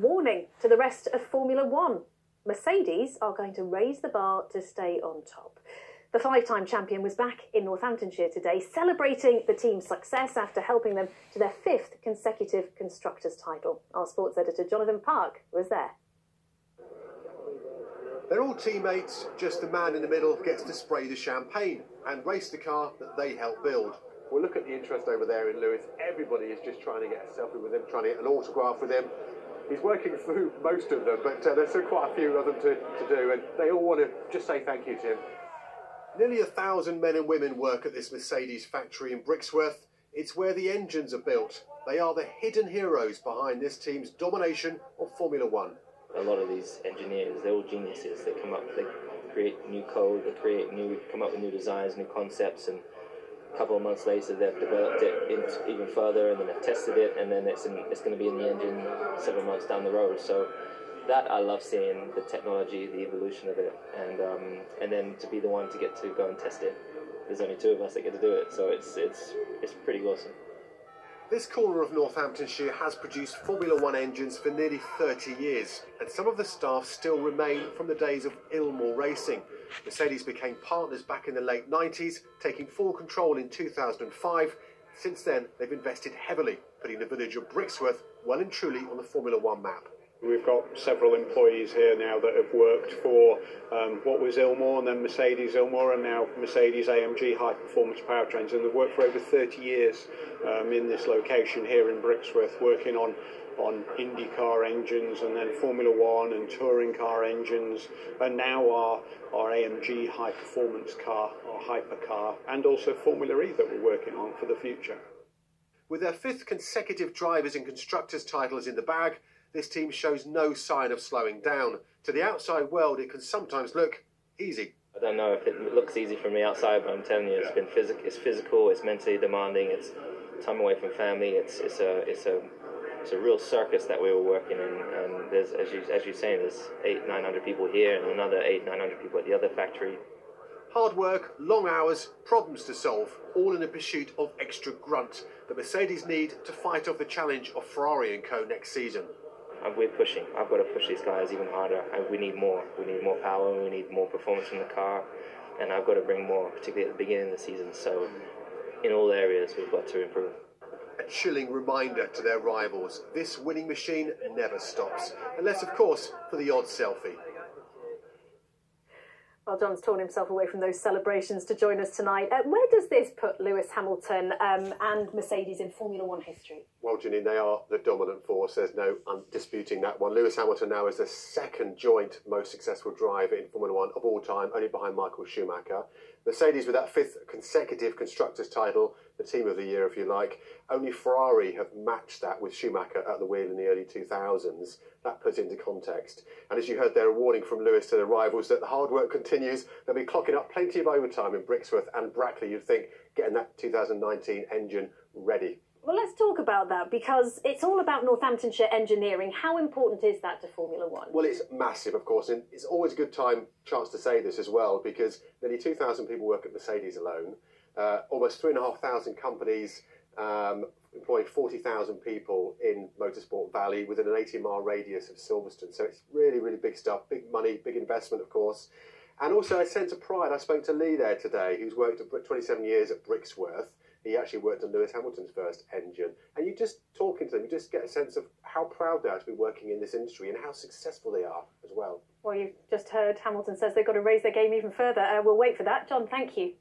Warning to the rest of Formula One. Mercedes are going to raise the bar to stay on top. The five-time champion was back in Northamptonshire today, celebrating the team's success after helping them to their fifth consecutive Constructors' title. Our sports editor Jonathan Park was there. They're all teammates, just the man in the middle gets to spray the champagne and race the car that they helped build. Well, look at the interest over there in Lewis. Everybody is just trying to get a selfie with him, trying to get an autograph with him. He's working through most of them, but there's still quite a few of them to do, and they all want to just say thank you to him. Nearly 1,000 men and women work at this Mercedes factory in Brixworth. It's where the engines are built. They are the hidden heroes behind this team's domination of Formula One. A lot of these engineers, they're all geniuses. They come up, they create new code, come up with new designs, new concepts, and a couple of months later they've developed it even further, and then they've tested it, and then it's going to be in the engine 7 months down the road. So that I love seeing, the technology, the evolution of it, and then to be the one to get to go and test it. There's only 2 of us that get to do it, so it's pretty awesome. This corner of Northamptonshire has produced Formula One engines for nearly 30 years, and some of the staff still remain from the days of Ilmore Racing. Mercedes became partners back in the late 90s, taking full control in 2005. Since then, they've invested heavily, putting the village of Brixworth well and truly on the Formula One map. We've got several employees here now that have worked for what was Ilmore and then Mercedes Ilmore and now Mercedes AMG High Performance Powertrains, and they've worked for over 30 years in this location here in Brixworth, working on IndyCar engines and then Formula One and touring car engines, and now our AMG High Performance car, our hypercar, and also Formula E that we're working on for the future. With their 5th consecutive drivers and constructors titles in the bag, this team shows no sign of slowing down. To the outside world, it can sometimes look easy. I don't know if it looks easy from the outside, but I'm telling you, it's physical, it's mentally demanding, it's time away from family, it's a real circus that we were working in, and there's, as you're saying, there's 800-900 people here and another 800-900 people at the other factory. Hard work, long hours, problems to solve, all in the pursuit of extra grunt that Mercedes need to fight off the challenge of Ferrari & Co next season. We're pushing. I've got to push these guys even harder, and we need more. We need more power, we need more performance from the car, and I've got to bring more, particularly at the beginning of the season. So in all areas, we've got to improve. A chilling reminder to their rivals. This winning machine never stops, unless, of course, for the odd selfie. Well, John's torn himself away from those celebrations to join us tonight. Where does this put Lewis Hamilton and Mercedes in Formula One history? Well, Janine, they are the dominant force. There's no disputing that one. Lewis Hamilton now is the 2nd joint most successful driver in Formula One of all time, only behind Michael Schumacher. Mercedes with that 5th consecutive Constructors' title, the team of the year, if you like. Only Ferrari have matched that with Schumacher at the wheel in the early 2000s. That puts it into context. And as you heard there, a warning from Lewis to the rivals that the hard work continues. They'll be clocking up plenty of overtime in Brixworth and Brackley, you'd think, getting that 2019 engine ready. Well, let's talk about that, because it's all about Northamptonshire engineering. How important is that to Formula One? Well, it's massive, of course, and it's always a good chance to say this as well, because nearly 2,000 people work at Mercedes alone. Almost 3,500 companies employ 40,000 people in Motorsport Valley within an 80-mile radius of Silverstone. So it's really, really big stuff, big money, big investment, of course. And also a sense of pride. I spoke to Lee there today, who's worked 27 years at Brixworth. He actually worked on Lewis Hamilton's first engine. And you just talking to them, you just get a sense of how proud they are to be working in this industry and how successful they are as well. Well, you've just heard Hamilton says they've got to raise their game even further. We'll wait for that. John, thank you.